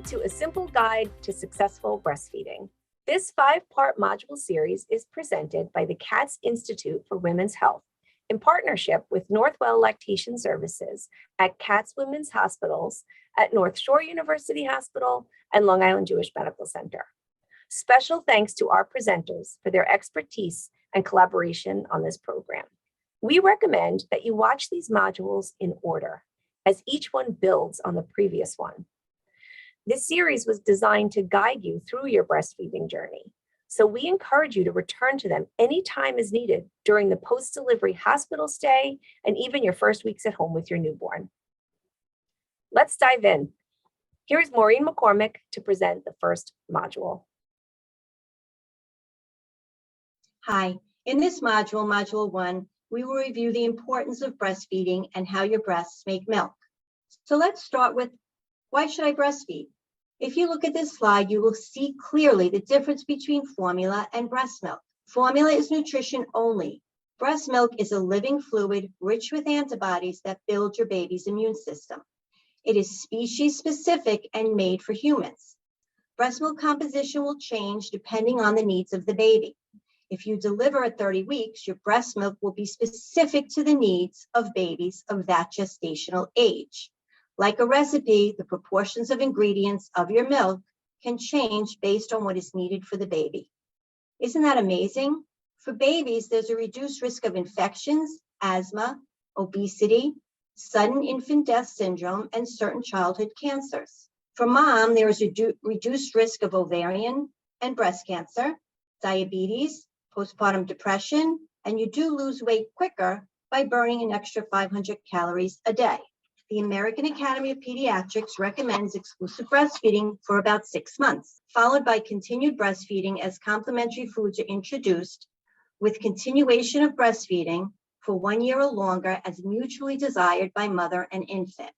to A Simple Guide to Successful Breastfeeding. This 5-part module series is presented by the Katz Institute for Women's Health in partnership with Northwell Lactation Services at Katz Women's Hospitals at North Shore University Hospital and Long Island Jewish Medical Center. Special thanks to our presenters for their expertise and collaboration on this program. We recommend that you watch these modules in order, as each one builds on the previous one. This series was designed to guide you through your breastfeeding journey, so we encourage you to return to them anytime is needed during the post-delivery hospital stay and even your first weeks at home with your newborn. Let's dive in. Here is Maureen McCormick to present the first module. Hi, in this module, Module 1, we will review the importance of breastfeeding and how your breasts make milk. So let's start with, why should I breastfeed? If you look at this slide, you will see clearly the difference between formula and breast milk. Formula is nutrition only. Breast milk is a living fluid rich with antibodies that build your baby's immune system. It is species specific and made for humans. Breast milk composition will change depending on the needs of the baby. If you deliver at 30 weeks, your breast milk will be specific to the needs of babies of that gestational age. Like a recipe, the proportions of ingredients of your milk can change based on what is needed for the baby. Isn't that amazing? For babies, there's a reduced risk of infections, asthma, obesity, sudden infant death syndrome, and certain childhood cancers. For mom, there is a reduced risk of ovarian and breast cancer, diabetes, postpartum depression, and you do lose weight quicker by burning an extra 500 calories a day. The American Academy of Pediatrics recommends exclusive breastfeeding for about 6 months, followed by continued breastfeeding as complementary foods are introduced, with continuation of breastfeeding for 1 year or longer as mutually desired by mother and infant.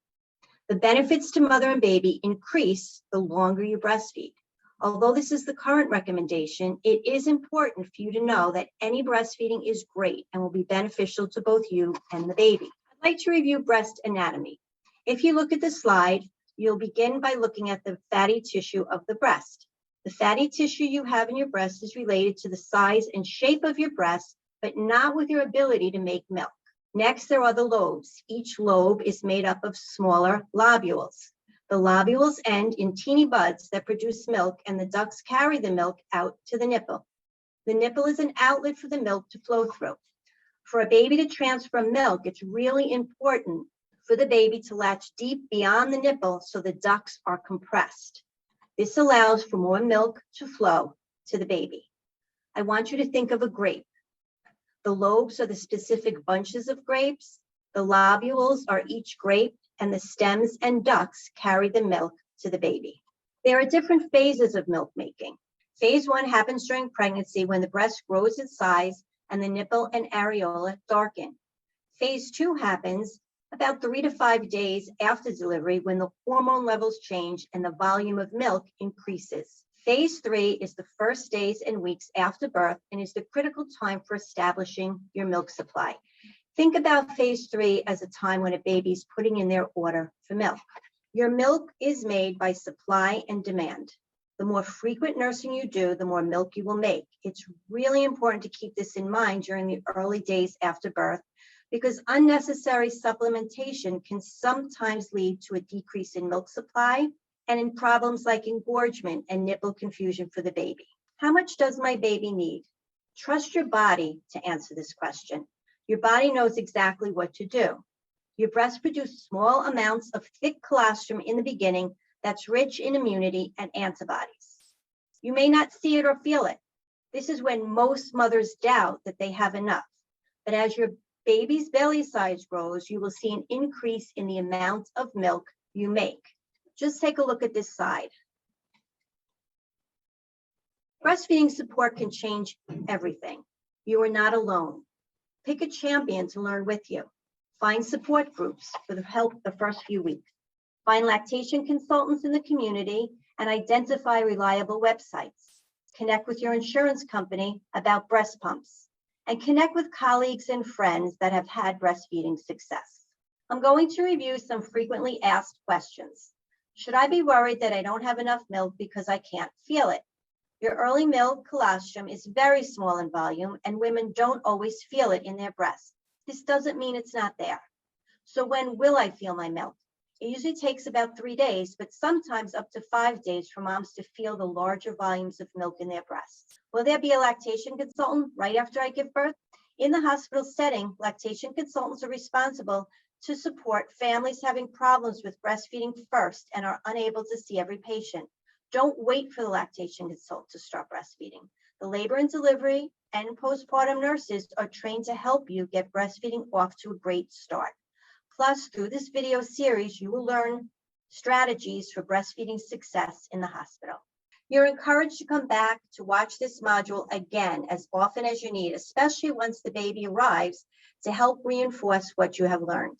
The benefits to mother and baby increase the longer you breastfeed. Although this is the current recommendation, it is important for you to know that any breastfeeding is great and will be beneficial to both you and the baby. I'd like to review breast anatomy. If you look at the slide, you'll begin by looking at the fatty tissue of the breast. The fatty tissue you have in your breast is related to the size and shape of your breast, but not with your ability to make milk. Next, there are the lobes. Each lobe is made up of smaller lobules. The lobules end in teeny buds that produce milk, and the ducts carry the milk out to the nipple. The nipple is an outlet for the milk to flow through. For a baby to transfer milk, it's really important for the baby to latch deep beyond the nipple so the ducts are compressed. This allows for more milk to flow to the baby. I want you to think of a grape. The lobes are the specific bunches of grapes. The lobules are each grape, and the stems and ducts carry the milk to the baby. There are different phases of milk making. Phase 1 happens during pregnancy when the breast grows in size and the nipple and areola darken. Phase 2 happens about 3 to 5 days after delivery when the hormone levels change and the volume of milk increases. Phase 3 is the first days and weeks after birth and is the critical time for establishing your milk supply. Think about phase 3 as a time when a baby is putting in their order for milk. Your milk is made by supply and demand. The more frequent nursing you do, the more milk you will make. It's really important to keep this in mind during the early days after birth, because unnecessary supplementation can sometimes lead to a decrease in milk supply and in problems like engorgement and nipple confusion for the baby. How much does my baby need? Trust your body to answer this question. Your body knows exactly what to do. Your breast produces small amounts of thick colostrum in the beginning that's rich in immunity and antibodies. You may not see it or feel it. This is when most mothers doubt that they have enough. But as your baby's belly size grows, you will see an increase in the amount of milk you make. Just take a look at this side. Breastfeeding support can change everything. You are not alone. Pick a champion to learn with you. Find support groups for the help the first few weeks. Find lactation consultants in the community and identify reliable websites. Connect with your insurance company about breast pumps, and connect with colleagues and friends that have had breastfeeding success. I'm going to review some frequently asked questions. Should I be worried that I don't have enough milk because I can't feel it? Your early milk colostrum is very small in volume, and women don't always feel it in their breasts. This doesn't mean it's not there. So when will I feel my milk? It usually takes about 3 days, but sometimes up to 5 days for moms to feel the larger volumes of milk in their breasts. Will there be a lactation consultant right after I give birth? In the hospital setting, lactation consultants are responsible to support families having problems with breastfeeding first and are unable to see every patient. Don't wait for the lactation consultant to start breastfeeding. The labor and delivery and postpartum nurses are trained to help you get breastfeeding off to a great start. Plus, through this video series, you will learn strategies for breastfeeding success in the hospital. You're encouraged to come back to watch this module again as often as you need, especially once the baby arrives, to help reinforce what you have learned.